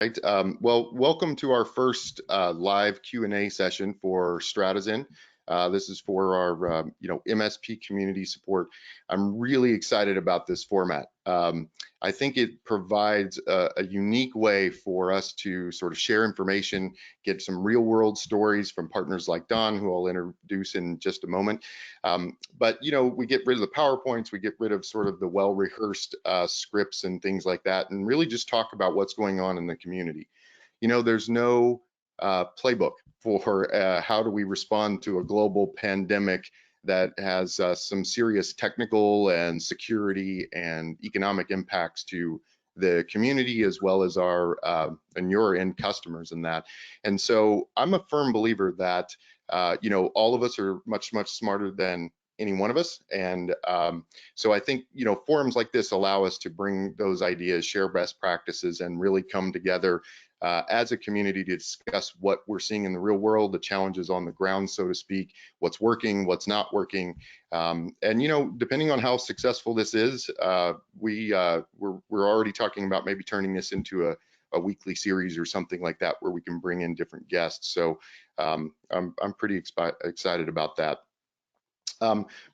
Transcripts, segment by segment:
Right. Well, welcome to our first live Q&A session for StratoZen. This is for our, MSP community support. I'm really excited about this format. I think it provides a unique way for us to sort of share information, get some real world stories from partners like Don, who I'll introduce in just a moment. But, we get rid of the PowerPoints, we get rid of sort of the well-rehearsed scripts and things like that, and really just talk about what's going on in the community. There's no playbook for how do we respond to a global pandemic that has some serious technical and security and economic impacts to the community as well as our and your end customers in that. And so I'm a firm believer that all of us are much smarter than any one of us. And so I think, forums like this allow us to bring those ideas, share best practices, and really come together as a community to discuss what we're seeing in the real world, the challenges on the ground, so to speak, what's working, what's not working. And, depending on how successful this is, we're already talking about maybe turning this into a weekly series or something like that where we can bring in different guests. So I'm pretty excited about that.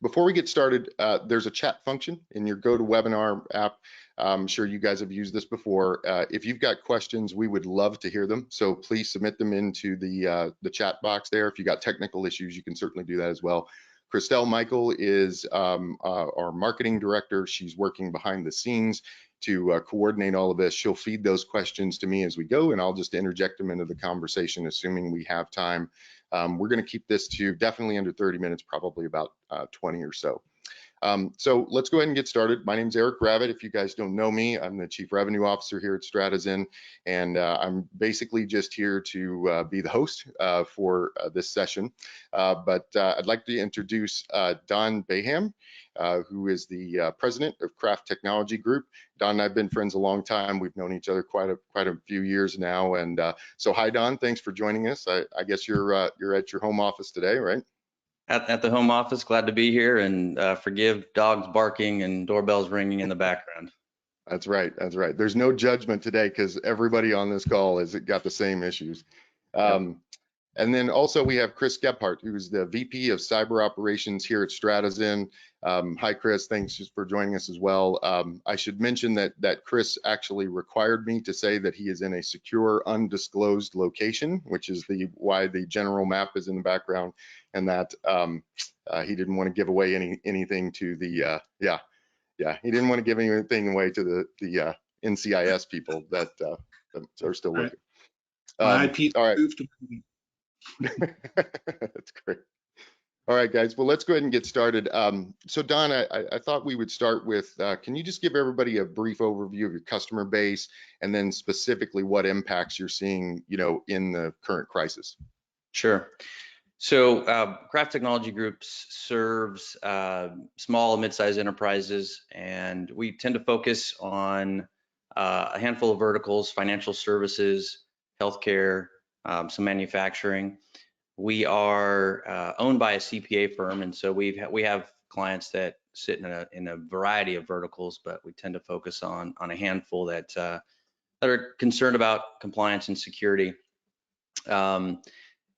Before we get started, there's a chat function in your GoToWebinar app. I'm sure you guys have used this before. If you've got questions, we would love to hear them. So please submit them into the chat box there. If you got technical issues, you can certainly do that as well. Christelle Michael is our marketing director. She's working behind the scenes to coordinate all of this. She'll feed those questions to me as we go, and I'll just interject them into the conversation, assuming we have time. We're going to keep this to definitely under 30 minutes, probably about 20 or so. So let's go ahead and get started. My name is Eric Gravett. If you guys don't know me, I'm the Chief Revenue Officer here at StratoZen, and I'm basically just here to be the host for this session. But I'd like to introduce Don Baham, who is the president of Kraft Technology Group. Don and I've been friends a long time. We've known each other quite a few years now. And so hi, Don, thanks for joining us. I guess you're at your home office today, right? At the home office, glad to be here, and forgive dogs barking and doorbells ringing in the background. That's right. That's right. There's no judgment today because everybody on this call has got the same issues. Yep. And then also we have Chris Gebhardt, who's the VP of Cyber Operations here at StratoZen. Hi, Chris. Thanks just for joining us as well. I should mention that Chris actually required me to say that he is in a secure, undisclosed location, which is why the general map is in the background, and that he didn't want to give away anything to the he didn't want to give anything away to the NCIS people that are still looking. My IP all right. moved. That's great. All right, guys. Well, let's go ahead and get started. So, Don, I thought we would start with, can you just give everybody a brief overview of your customer base and then specifically what impacts you're seeing, in the current crisis? Sure. So Kraft Technology Group serves small and mid-sized enterprises, and we tend to focus on a handful of verticals: financial services, healthcare, some manufacturing. We are owned by a CPA firm, and so we have clients that sit in a variety of verticals, but we tend to focus on a handful that are concerned about compliance and security.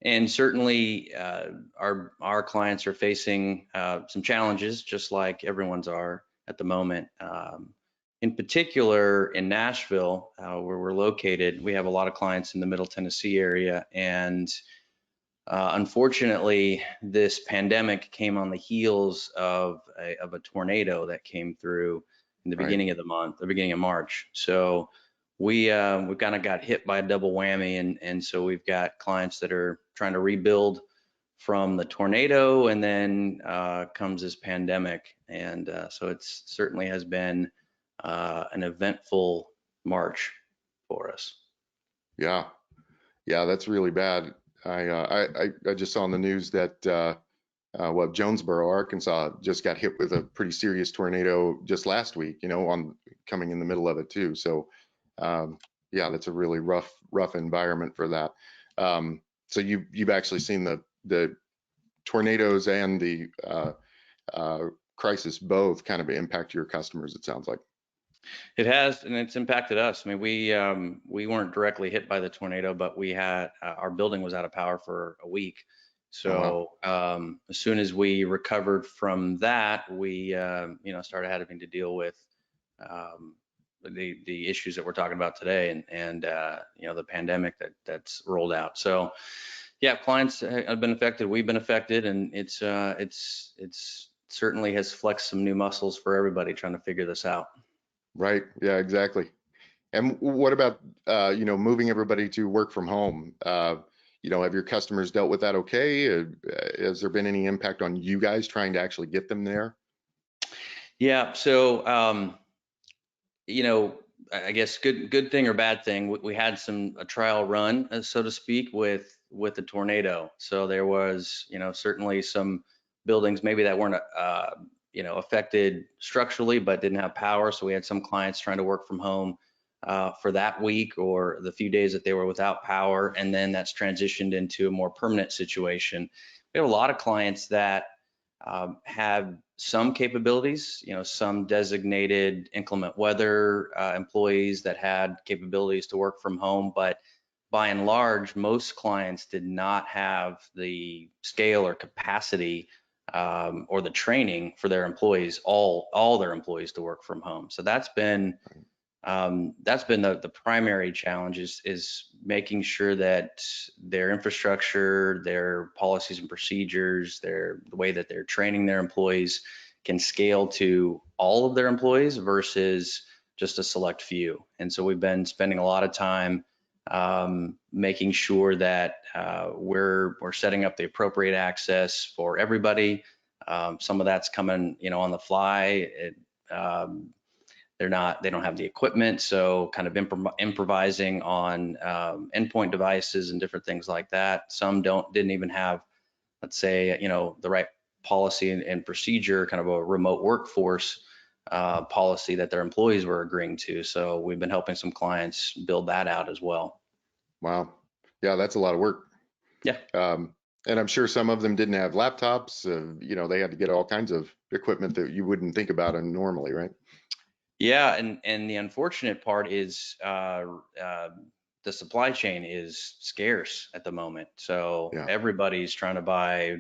And certainly our clients are facing some challenges, just like everyone's are at the moment. In particular, in Nashville, where we're located, we have a lot of clients in the Middle Tennessee area, and unfortunately, this pandemic came on the heels of a tornado that came through in the beginning of the month, the beginning of March. So we kind of got hit by a double whammy, and so we've got clients that are trying to rebuild from the tornado, and then comes this pandemic, and so it's certainly has been an eventful March for us. Yeah, that's really bad. I just saw on the news that Jonesboro, Arkansas, just got hit with a pretty serious tornado just last week. Coming in the middle of it too. So that's a really rough environment for that. So you've actually seen the tornadoes and the crisis both kind of impact your customers, it sounds like. It has, and it's impacted us. I mean, we weren't directly hit by the tornado, but we had our building was out of power for a week. Oh, wow. So as soon as we recovered from that, we started having to deal with um, the issues that we're talking about today, and the pandemic that's rolled out. So yeah, clients have been affected. We've been affected, and it's certainly has flexed some new muscles for everybody trying to figure this out. Right. Yeah, exactly. And what about, moving everybody to work from home? Have your customers dealt with that okay? Has there been any impact on you guys trying to actually get them there? Yeah. So, you know, I guess good thing or bad thing. We had a trial run, so to speak, with the tornado. So there was, certainly some buildings maybe that weren't, affected structurally, but didn't have power. So we had some clients trying to work from home for that week or the few days that they were without power, and then that's transitioned into a more permanent situation. We have a lot of clients that have some capabilities, some designated inclement weather employees that had capabilities to work from home, but by and large, most clients did not have the scale or capacity or the training for their employees, all their employees to work from home. So that's been the primary challenge is making sure that their infrastructure, their policies and procedures, the way that they're training their employees can scale to all of their employees versus just a select few. And so we've been spending a lot of time making sure that we're setting up the appropriate access for everybody. Some of that's coming, on the fly. They don't have the equipment, so kind of improvising on endpoint devices and different things like that. Some didn't even have, let's say, the right policy and procedure, kind of a remote workforce policy that their employees were agreeing to. So we've been helping some clients build that out as well. Wow. Yeah, that's a lot of work. Yeah. And I'm sure some of them didn't have laptops. They had to get all kinds of equipment that you wouldn't think about normally, right? Yeah, and the unfortunate part is the supply chain is scarce at the moment. So Yeah. everybody's trying to buy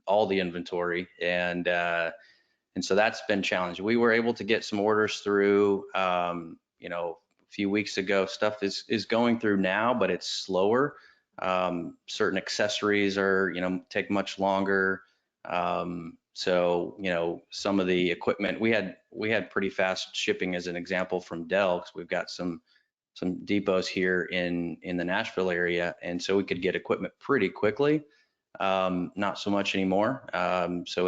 all the inventory, and so that's been challenging. We were able to get some orders through, a few weeks ago. Stuff is going through now, but it's slower. Certain accessories are, take much longer. So, some of the equipment we had pretty fast shipping as an example from Dell, because we've got some depots here in the Nashville area, and so we could get equipment pretty quickly. Not so much anymore. So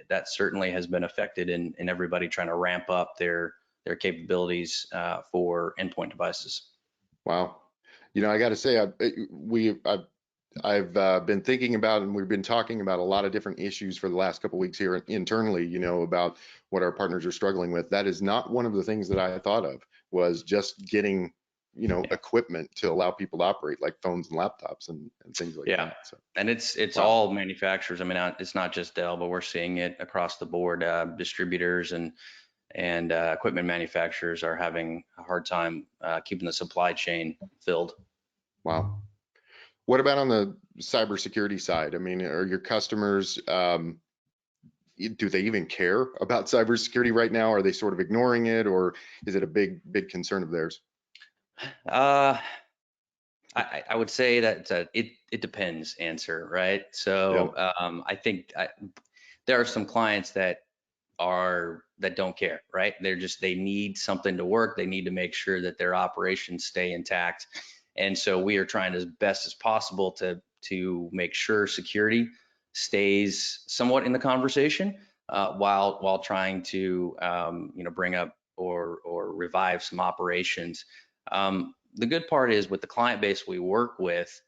that certainly has been affected in everybody trying to ramp up their capabilities for endpoint devices. Wow. I got to say, I've been thinking about, and we've been talking about a lot of different issues for the last couple of weeks here internally, about what our partners are struggling with. That is not one of the things that I thought of, was just getting, equipment to allow people to operate, like phones and laptops and things like Yeah, that. So, and it's wow. all manufacturers. I mean, it's not just Dell, but we're seeing it across the board. Distributors and equipment manufacturers are having a hard time keeping the supply chain filled. Wow. What about on the cybersecurity side? I mean, are your customers, do they even care about cybersecurity right now? Are they sort of ignoring it, or is it a big concern of theirs? Uh, I would say that it depends answer, right? Yeah. So I think there are some clients that don't care, right? They need something to work. They need to make sure that their operations stay intact. And so we are trying as best as possible to make sure security stays somewhat in the conversation while trying to bring up or revive some operations. The good part is with the client base we work with,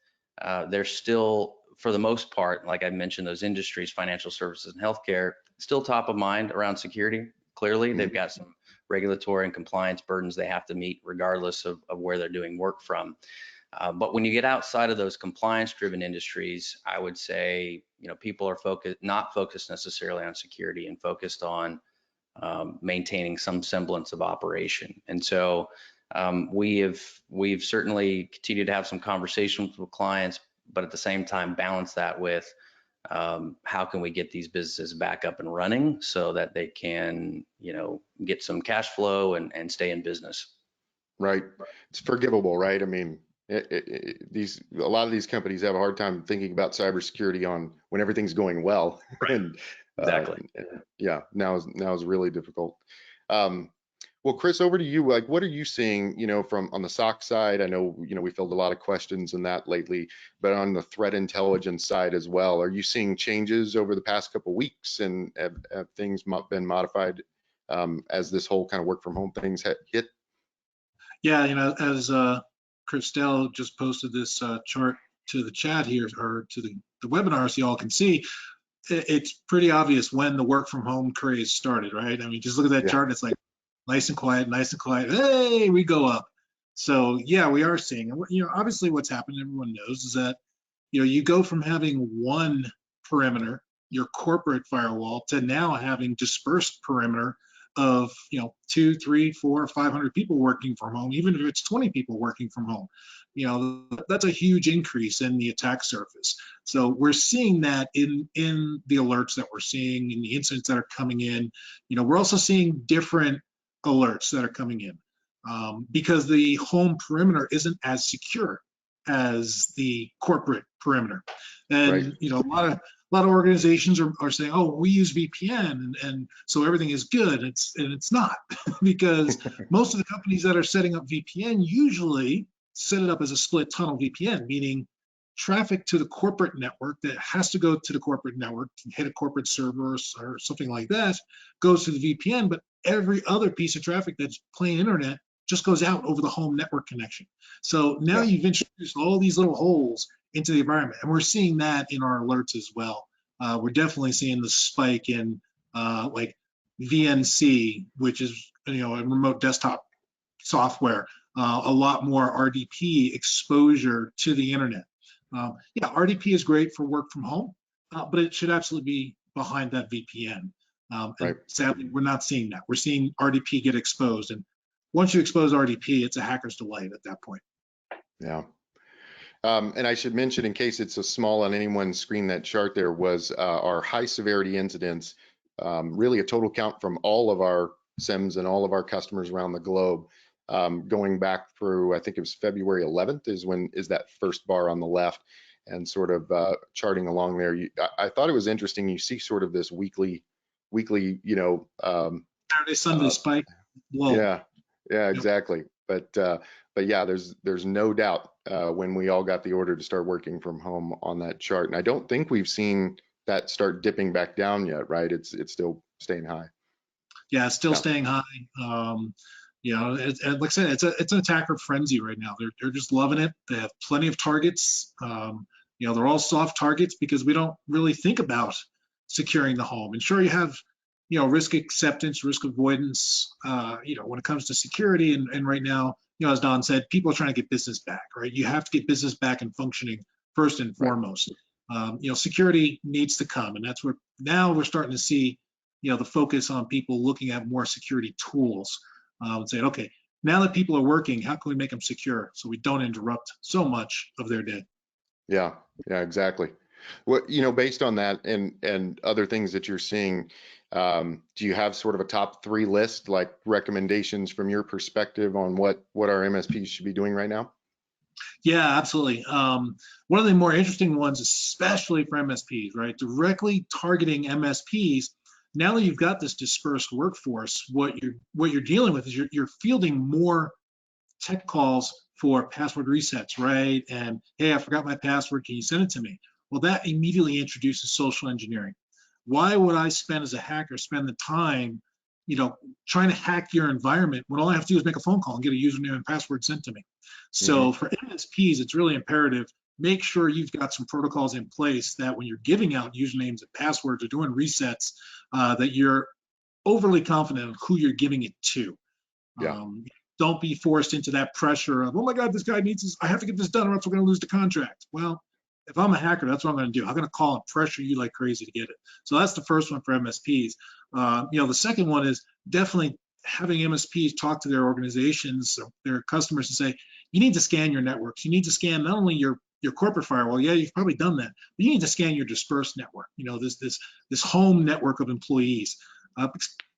they're still, for the most part, like I mentioned, those industries, financial services and healthcare, still top of mind around security. Clearly, they've Mhm. got some regulatory and compliance burdens they have to meet regardless of where they're doing work from. But when you get outside of those compliance-driven industries, I would say, people are not focused necessarily on security and focused on maintaining some semblance of operation. And so we've certainly continued to have some conversations with clients, but at the same time balance that with how can we get these businesses back up and running so that they can, get some cash flow and stay in business. Right. It's forgivable, right? I mean, a lot of these companies have a hard time thinking about cybersecurity on when everything's going well. Right. And Exactly. yeah, now is really difficult. Well, Chris, over to you. Like, what are you seeing, from on the SOC side? I know, we filled a lot of questions in that lately, but on the threat intelligence side as well, are you seeing changes over the past couple of weeks, and have things been modified as this whole kind of work from home things hit? Yeah, as Christelle just posted this chart to the chat here, or to the webinar, so y'all can see, it's pretty obvious when the work from home craze started, right? I mean, just look at that chart, and it's like nice and quiet, hey, we go up. So yeah, we are seeing, obviously what's happened, everyone knows, is that, you go from having one perimeter, your corporate firewall, to now having dispersed perimeter of 2, 3, 4, 500 people working from home. Even if it's 20 people working from home, that's a huge increase in the attack surface. So we're seeing that in the alerts that we're seeing, in the incidents that are coming in. We're also seeing different alerts that are coming in because the home perimeter isn't as secure as the corporate perimeter. And right. A lot of organizations are saying, oh, we use VPN, and so everything is good. It's not, because most of the companies that are setting up VPN usually set it up as a split tunnel VPN, meaning traffic to the corporate network that has to go to the corporate network, hit a corporate server or something like that, goes to the VPN, but every other piece of traffic that's plain internet just goes out over the home network connection. So now you've introduced all these little holes into the environment, and we're seeing that in our alerts as well. We're definitely seeing the spike in like VNC, which is a remote desktop software, a lot more RDP exposure to the internet. Yeah, RDP is great for work from home, but it should absolutely be behind that VPN. And sadly, we're not seeing that. We're seeing RDP get exposed, and once you expose RDP, it's a hacker's delight at that point. Yeah. And I should mention, in case it's a small on anyone's screen, that chart there was our high severity incidents, really a total count from all of our SIMs and all of our customers around the globe, going back through, I think it was February 11th is that first bar on the left, and sort of charting along there. I thought it was interesting. You see sort of this weekly, Saturday, Sunday spike. Low. Yeah, exactly. But yeah, there's no doubt when we all got the order to start working from home on that chart, and I don't think we've seen that start dipping back down yet, right? It's still staying high. Yeah, it's still staying high. Like I said, it's an attacker frenzy right now. They're just loving it. They have plenty of targets. They're all soft targets because we don't really think about securing the home. And sure, you have risk acceptance, risk avoidance, when it comes to security. And right now, as Don said, people are trying to get business back, right? You have to get business back and functioning first and foremost. Security needs to come, and that's where now we're starting to see, the focus on people looking at more security tools and saying, okay, now that people are working, how can we make them secure so we don't interrupt so much of their day? Yeah, exactly. What, based on that and other things that you're seeing, do you have sort of a top 3 list, like recommendations from your perspective on what our MSPs should be doing right now? Yeah, absolutely. One of the more interesting ones, especially for MSPs, right? Directly targeting MSPs. Now that you've got this dispersed workforce, what you're dealing with is you're fielding more tech calls for password resets, right? And hey, I forgot my password. Can you send it to me? Well, that immediately introduces social engineering. Why would I spend the time, trying to hack your environment when all I have to do is make a phone call and get a username and password sent to me? So for MSPs, it's really imperative. Make sure you've got some protocols in place that when you're giving out usernames and passwords or doing resets, that you're overly confident of who you're giving it to. Don't be forced into that pressure of, oh my God, this guy needs this. I have to get this done or else we're going to lose the contract. Well, if I'm a hacker, that's what I'm going to do. I'm going to call and pressure you like crazy to get it. So that's the first one for MSPs. The second one is definitely having MSPs talk to their organizations, their customers, and say, you need to scan your networks. You need to scan not only your corporate firewall. Yeah, you've probably done that, but you need to scan your dispersed network. This home network of employees.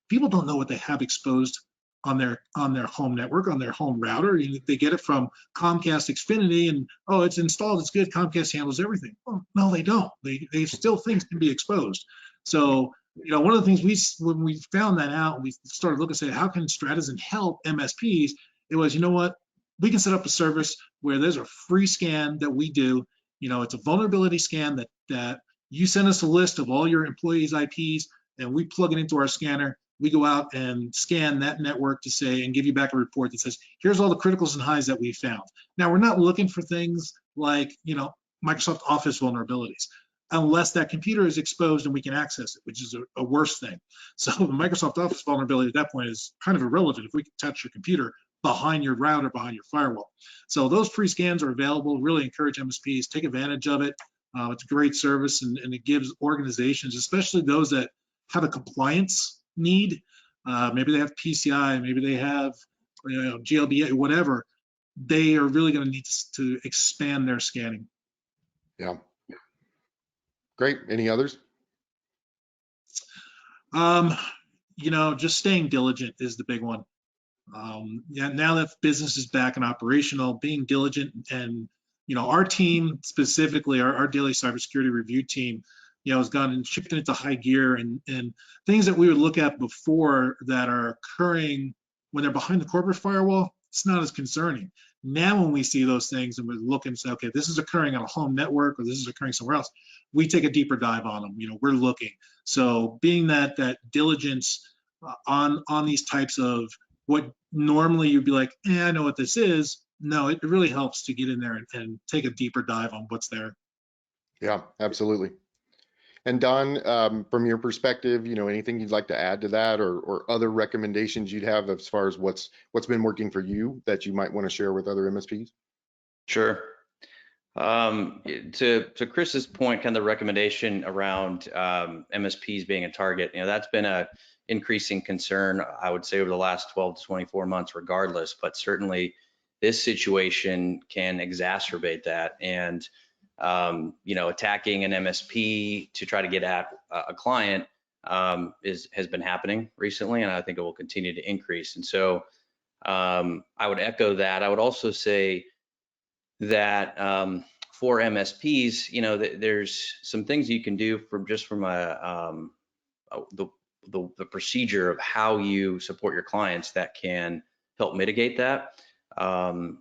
People don't know what they have exposed on their home network, on their home router. They get it from Comcast Xfinity, and it's installed, it's good. Comcast handles everything. Well, no, they don't. They still things can be exposed. So one of the things when we found that out, we started looking and say, how can StratoZen help MSPs? It was, what, we can set up a service where there's a free scan that we do. It's a vulnerability scan that you send us a list of all your employees' IPs, and we plug it into our scanner. We go out and scan that network to say, and give you back a report that says, here's all the criticals and highs that we found. Now, we're not looking for things like, Microsoft Office vulnerabilities, unless that computer is exposed and we can access it, which is a worse thing. So the Microsoft Office vulnerability at that point is kind of irrelevant if we can touch your computer behind your router, behind your firewall. So those free scans are available. Really encourage MSPs, take advantage of it. It's a great service, and it gives organizations, especially those that have a compliance need, maybe they have PCI, maybe they have GLBA, whatever, they are really going to need to expand their scanning. Yeah. Great. Any others? Just staying diligent is the big one. Now that business is back and operational, being diligent, and our team specifically, our daily cybersecurity review team, has gone and shifted into high gear, and things that we would look at before that are occurring when they're behind the corporate firewall, it's not as concerning. Now when we see those things and we look and say, okay, this is occurring on a home network, or this is occurring somewhere else, we take a deeper dive on them. We're looking. So being that diligence on these types of what normally you'd be like, I know what this is. No, it really helps to get in there and take a deeper dive on what's there. Yeah, absolutely. And Don, from your perspective, anything you'd like to add to that, or other recommendations you'd have as far as what's been working for you that you might want to share with other MSPs? Sure. To Chris's point, kind of the recommendation around MSPs being a target, that's been a increasing concern, I would say, over the last 12 to 24 months, regardless. But certainly, this situation can exacerbate that, and attacking an MSP to try to get at a client has been happening recently, and I think it will continue to increase. And so I would echo that. I would also say that for MSPs, there's some things you can do from the procedure of how you support your clients that can help mitigate that.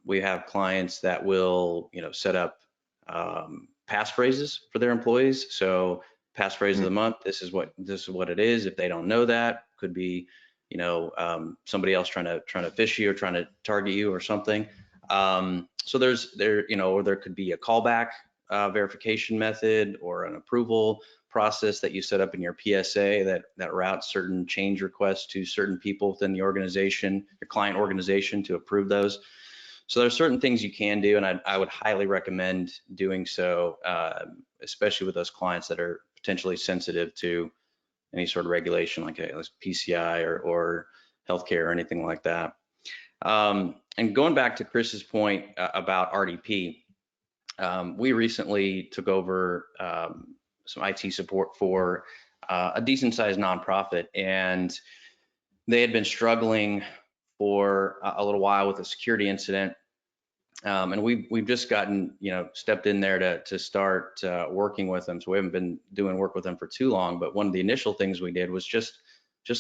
We have clients that will, set up passphrases for their employees. So passphrase of the month, this is what it is. If they don't know that, could be, somebody else trying to fish you or trying to target you or something. So or there could be a callback verification method or an approval process that you set up in your PSA that routes certain change requests to certain people within the organization, your client organization, to approve those. So there's certain things you can do, and I would highly recommend doing so, especially with those clients that are potentially sensitive to any sort of regulation like PCI or healthcare or anything like that. And going back to Chris's point about RDP, we recently took over some IT support for a decent sized nonprofit, and they had been struggling for a little while with a security incident. And we've just gotten, stepped in there to start working with them. So we haven't been doing work with them for too long, but one of the initial things we did was just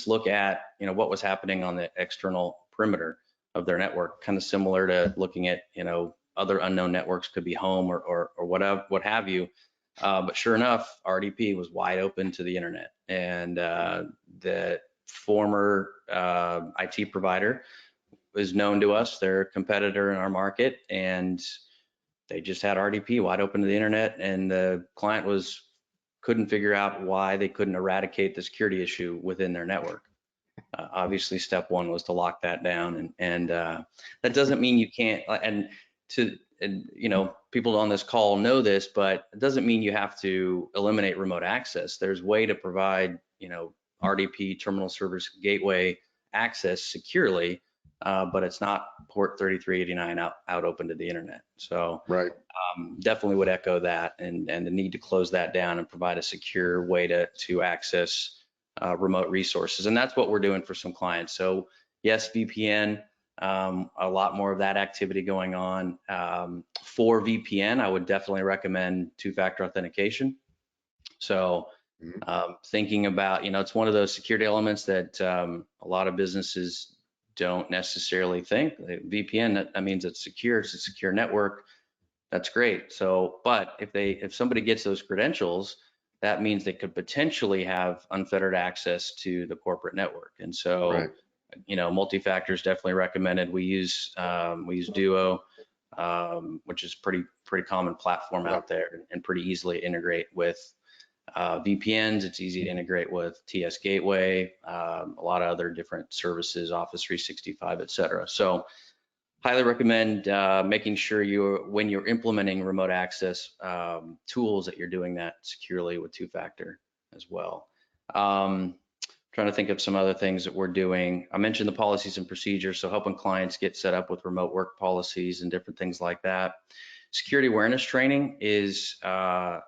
look at, what was happening on the external perimeter of their network, kind of similar to looking at, other unknown networks, could be home or what have you. But sure enough, RDP was wide open to the internet, and the former IT provider is known to us. They're a competitor in our market, and they just had RDP wide open to the internet, and the client couldn't figure out why they couldn't eradicate the security issue within their network. Obviously, step one was to lock that down, and that doesn't mean you can't. And and people on this call know this, but it doesn't mean you have to eliminate remote access. There's way to provide, RDP, terminal service gateway access securely, but it's not port 3389 out open to the internet. So Right. definitely would echo that, and the need to close that down and provide a secure way to access remote resources. And that's what we're doing for some clients. So yes, VPN, a lot more of that activity going on. For VPN, I would definitely recommend two-factor authentication. So thinking about, it's one of those security elements that a lot of businesses don't necessarily think. VPN, that means it's secure, it's a secure network. That's great. So, but if somebody gets those credentials, that means they could potentially have unfettered access to the corporate network. And so, Right. multi-factor is definitely recommended. We use Duo, which is pretty common platform out there, and pretty easily integrate with VPNs. It's easy to integrate with TS Gateway, a lot of other different services, Office 365, et cetera. So highly recommend making sure when you're implementing remote access tools, that you're doing that securely with two-factor as well. Trying to think of some other things that we're doing. I mentioned the policies and procedures, so helping clients get set up with remote work policies and different things like that. Security awareness training is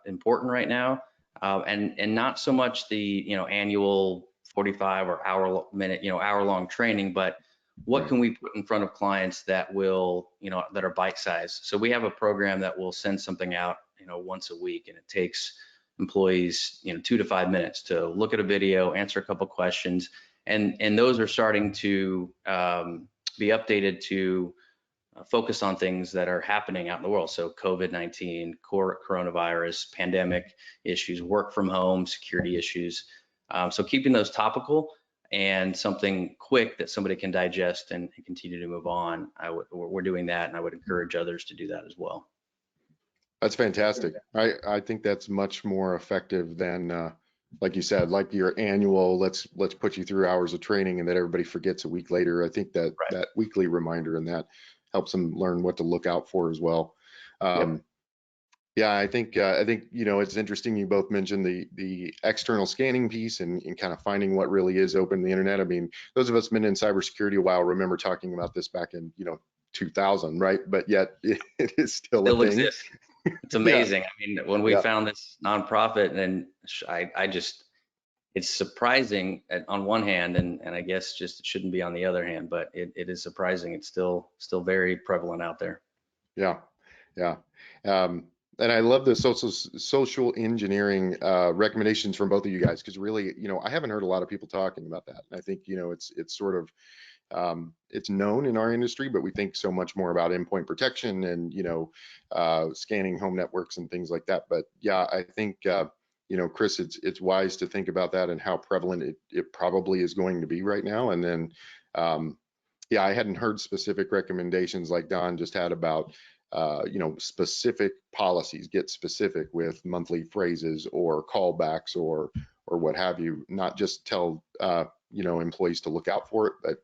important right now, and not so much the annual 45 or hour-long training, but what can we put in front of clients that will, that are bite-sized? So we have a program that will send something out, once a week, and it takes employees, 2 to 5 minutes to look at a video, answer a couple questions, and those are starting to be updated to focus on things that are happening out in the world. So COVID-19, coronavirus, pandemic issues, work from home, security issues. So keeping those topical and something quick that somebody can digest and continue to move on. We're doing that, and I would encourage others to do that as well. That's fantastic. I think that's much more effective than, like you said, like your annual, let's put you through hours of training and that everybody forgets a week later. I think that that weekly reminder and that helps them learn what to look out for as well. Yeah, I think it's interesting. You both mentioned the external scanning piece and kind of finding what really is open the internet. I mean, those of us been in cybersecurity a while remember talking about this back in 2000, right? But yet it is still a thing. Exists. It's amazing. I mean, when we found this nonprofit, and it's surprising on one hand, and I guess just it shouldn't be on the other hand, but it is surprising. It's still very prevalent out there. Yeah. And I love the social engineering recommendations from both of you guys, because really, I haven't heard a lot of people talking about that. And I think, it's sort of, it's known in our industry, but we think so much more about endpoint protection and, scanning home networks and things like that. But yeah, I think, Chris, it's wise to think about that and how prevalent it probably is going to be right now. And then, I hadn't heard specific recommendations like Don just had about, specific policies, get specific with monthly phrases or callbacks or what have you, not just tell, employees to look out for it, but,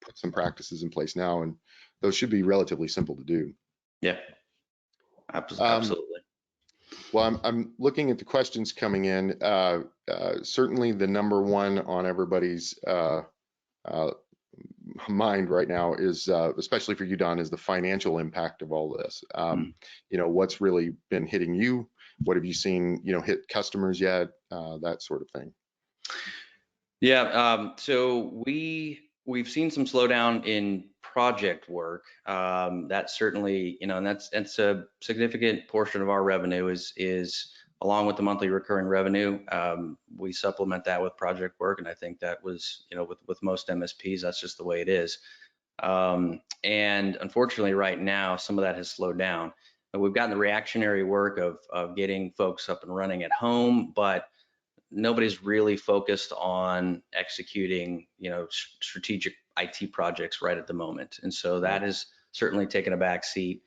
put some practices in place now. And those should be relatively simple to do. Yeah, absolutely. Well, I'm looking at the questions coming in. Certainly the number one on everybody's mind right now is, especially for you, Don, is the financial impact of all this. What's really been hitting you? What have you seen, hit customers yet? That sort of thing. Yeah, so we've seen some slowdown in project work. That certainly, and that's a significant portion of our revenue is along with the monthly recurring revenue. We supplement that with project work, and I think that was, with most MSPs, that's just the way it is. And unfortunately, right now, some of that has slowed down. And we've gotten the reactionary work of getting folks up and running at home, but nobody's really focused on executing, strategic IT projects right at the moment. And so that has certainly taken a back seat.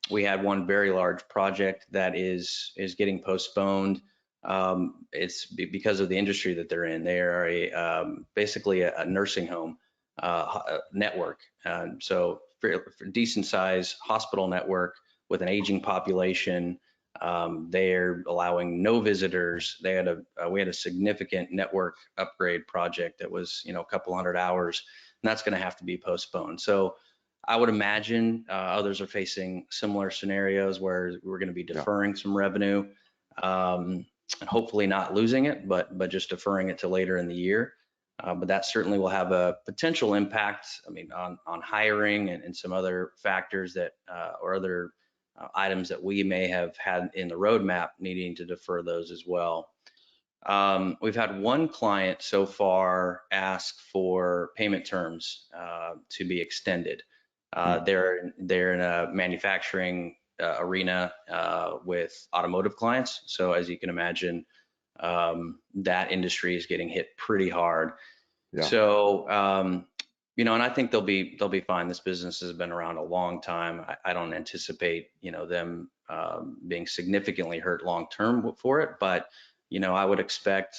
We had one very large project that is getting postponed. It's because of the industry that they're in. They are basically a nursing home network. So decent size hospital network with an aging population. They're allowing no visitors. We had a significant network upgrade project that was, a couple hundred hours, and that's going to have to be postponed. So I would imagine others are facing similar scenarios where we're going to be deferring some revenue, and hopefully not losing it, but just deferring it to later in the year. But that certainly will have a potential impact, on hiring and some other factors that, or other items that we may have had in the roadmap needing to defer those as well. We've had one client so far ask for payment terms to be extended. They're in a manufacturing arena with automotive clients. So as you can imagine, that industry is getting hit pretty hard. Yeah. So, and I think they'll be fine. This business has been around a long time. I don't anticipate, them being significantly hurt long term for it. But, I would expect,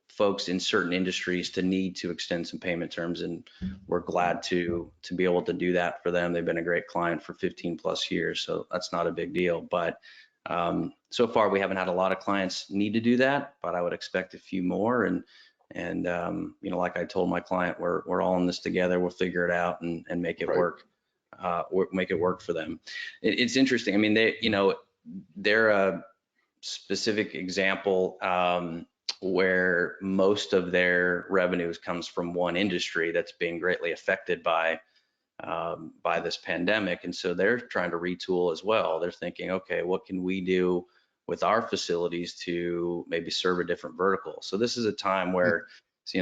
folks in certain industries to need to extend some payment terms, and we're glad to be able to do that for them. They've been a great client for 15 plus years, so that's not a big deal. But so far, we haven't had a lot of clients need to do that, but I would expect a few more. And like I told my client, we're all in this together. We'll figure it out and make it work. Make it work for them. It's interesting. They're a specific example where most of their revenues comes from one industry that's being greatly affected by this pandemic, and so they're trying to retool as well. They're thinking, okay, what can we do with our facilities to maybe serve a different vertical? So this is a time where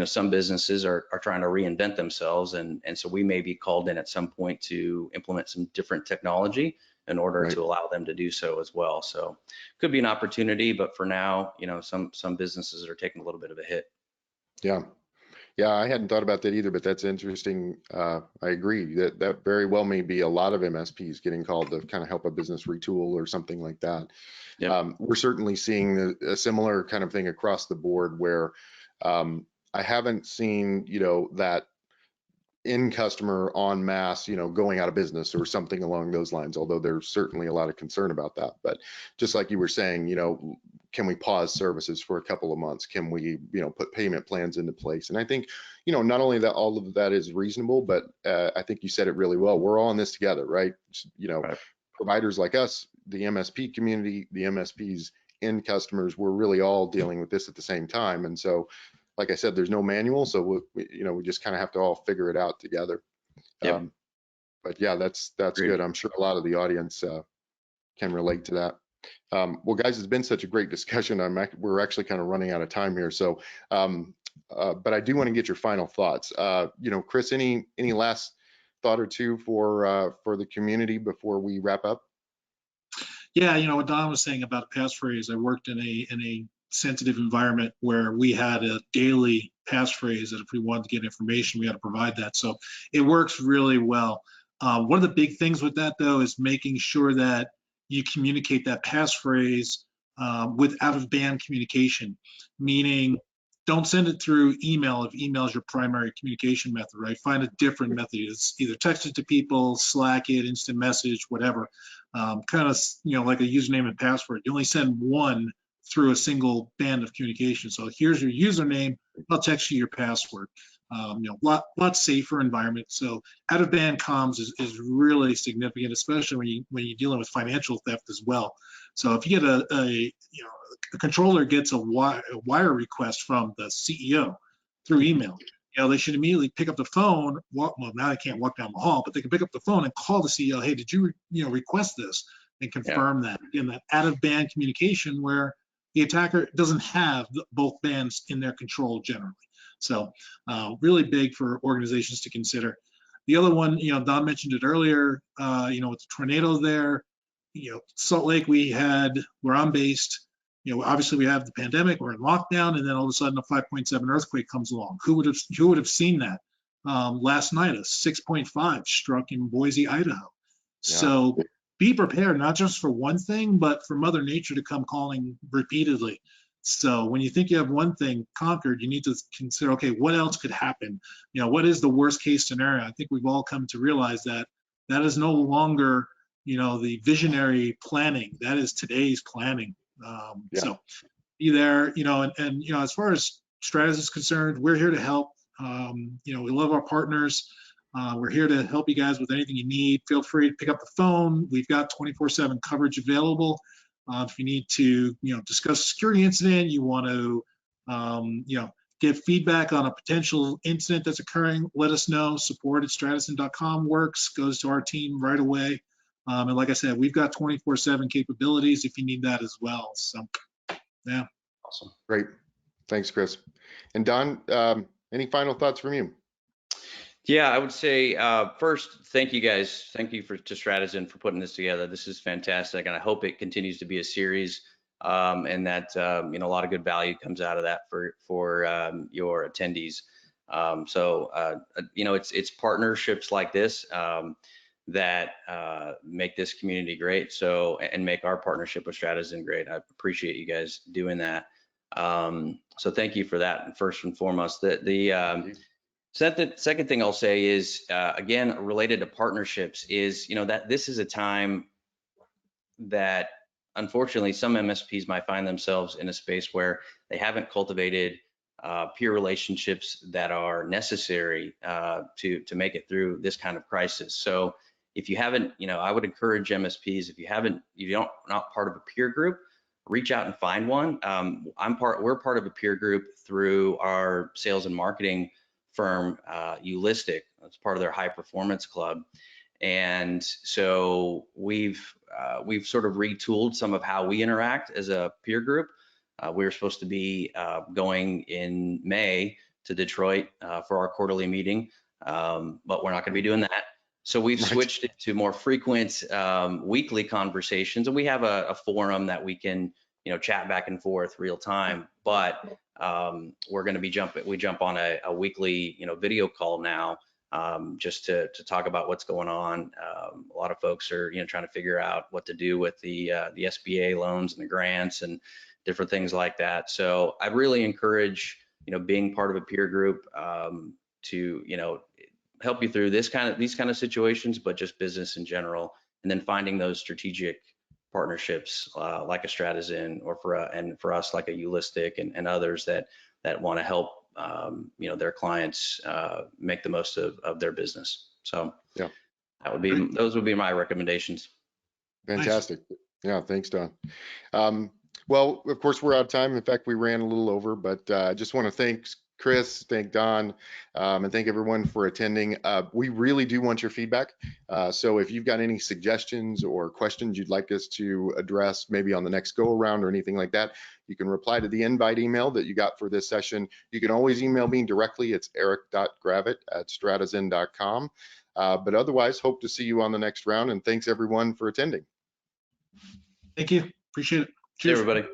some businesses are trying to reinvent themselves, and so we may be called in at some point to implement some different technology in order to allow them to do so as well. So could be an opportunity, but for now, some businesses are taking a little bit of a hit. Yeah, I hadn't thought about that either, but that's interesting. I agree that very well may be a lot of MSPs getting called to kind of help a business retool or something like that. Yep. We're certainly seeing a similar kind of thing across the board where I haven't seen, that end customer en masse, going out of business or something along those lines, although there's certainly a lot of concern about that. But just like you were saying, can we pause services for a couple of months? Can we, put payment plans into place? And I think, not only that all of that is reasonable, but I think you said it really well. We're all in this together, right? Providers like us, the MSP community, the MSPs, end customers, we're really all dealing with this at the same time. And so, like I said, there's no manual, so we just kind of have to all figure it out together. Yep. But yeah, that's good. I'm sure a lot of the audience can relate to that. Well, guys, it's been such a great discussion. We're actually kind of running out of time here. So, but I do want to get your final thoughts. Chris, any last thought or two for the community before we wrap up? Yeah, what Don was saying about passphrase, I worked in a sensitive environment where we had a daily passphrase that if we wanted to get information, we had to provide that. So it works really well. One of the big things with that, though, is making sure that you communicate that passphrase with out-of-band communication, meaning don't send it through email if email is your primary communication method, right? Find a different method. It's either text it to people, Slack it, instant message, whatever. Kind of, like a username and password. You only send one through a single band of communication. So here's your username, I'll text you your password. Lot safer environment. So out of band comms is really significant, especially when you're dealing with financial theft as well. So if you get a controller gets a wire request from the CEO through email, they should immediately pick up the phone. Well, now they can't walk down the hall, but they can pick up the phone and call the CEO. Hey, did you request this? And confirm that. Again, that out of band communication where the attacker doesn't have both bands in their control generally. So really big for organizations to consider. The other one, Don mentioned it earlier, with the tornado there, Salt Lake, where I'm based, obviously we have the pandemic, we're in lockdown, and then all of a sudden a 5.7 earthquake comes along. Who would have seen that? Last night, a 6.5 struck in Boise, Idaho. Yeah. So be prepared, not just for one thing, but for Mother Nature to come calling repeatedly. So when you think you have one thing conquered, you need to consider, okay, what else could happen? You know, what is the worst case scenario? I think we've all come to realize that that is no longer, you know, the visionary planning. That is today's planning. Yeah. So be there, you know, and you know, as far as StratoZen is concerned, we're here to help. You know, we love our partners. We're here to help you guys with anything you need. Feel free to pick up the phone. We've got 24/7 coverage available. If you need to, you know, discuss a security incident, you want to, you know, get feedback on a potential incident that's occurring, let us know. Support@StratoZen.com works, goes to our team right away. And like I said, we've got 24/7 capabilities if you need that as well. So, yeah. Awesome. Great. Thanks, Chris. And Don, any final thoughts from you? Yeah, I would say first, thank you guys. Thank you to StratoZen for putting this together. This is fantastic, and I hope it continues to be a series, and that you know, a lot of good value comes out of that for your attendees. You know, it's partnerships like this that make this community great. So, and make our partnership with StratoZen great. I appreciate you guys doing that. So thank you for that. First and foremost, second thing I'll say is, again, related to partnerships, is, you know, that this is a time that unfortunately some MSPs might find themselves in a space where they haven't cultivated peer relationships that are necessary to make it through this kind of crisis. So if you haven't, you know, I would encourage MSPs, if you're not part of a peer group, reach out and find one. We're part of a peer group through our sales and marketing firm, Ulistic. It's part of their high performance club. And so we've sort of retooled some of how we interact as a peer group. We were supposed to be going in May to Detroit for our quarterly meeting, but we're not going to be doing that. So we've switched it to more frequent weekly conversations, and we have a forum that we can, you know, chat back and forth real time. But we're going to be we jump on a weekly, you know, video call now, just to talk about what's going on. A lot of folks are, you know, trying to figure out what to do with the SBA loans and the grants and different things like that. So I really encourage, you know, being part of a peer group to, you know, help you through these kind of situations, but just business in general, and then finding those strategic partnerships like a StratoZen, or for us like a Ulistic and others that want to help you know, their clients make the most of their business. So yeah, those would be my recommendations. Fantastic. Nice. Yeah, thanks, Don. Well, of course, we're out of time. In fact, we ran a little over, but I just want to thank Chris, thank Don, and thank everyone for attending. We really do want your feedback. So if you've got any suggestions or questions you'd like us to address, maybe on the next go around or anything like that, you can reply to the invite email that you got for this session. You can always email me directly. It's eric.gravett@stratozen.com. But otherwise, hope to see you on the next round, and thanks everyone for attending. Thank you. Appreciate it. Cheers, everybody.